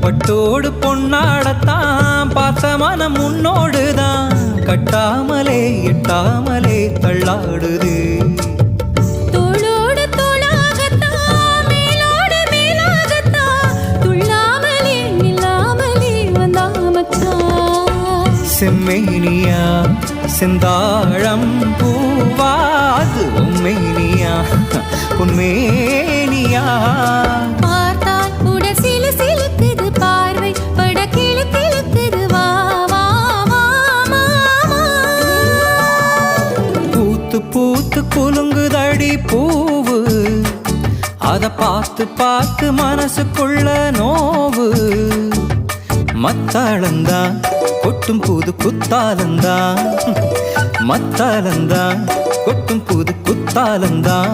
பட்டோடு பொன்னாடத்தான் பாசமான முன்னோடுதான் கட்டாமலே எட்டாமலே தள்ளாடுது. தோளோடு தோளாகத்தான் மேலோடு மேலாகத்தான் துள்ளாமலே நில்லாமலே வந்தா மச்சான். செம்மேனியா செந்தாழம் பூவாது உம்மேனியா உன்மேனியா. பார்த்தால் உடல் சிலு சிலுக்குது பார்வை பட கிழு கிழக்குது வா வா வா மாமா. பூத்து பூத்து குலுங்குதடி பூவு அத பார்த்து பார்த்து மனசுக்குள்ள நோவு. மத்தாளந்தான் கொட்டும் புது குத்தாலந்தான் மத்தாலந்தான் கொட்டும் புது குத்தாலந்தான்.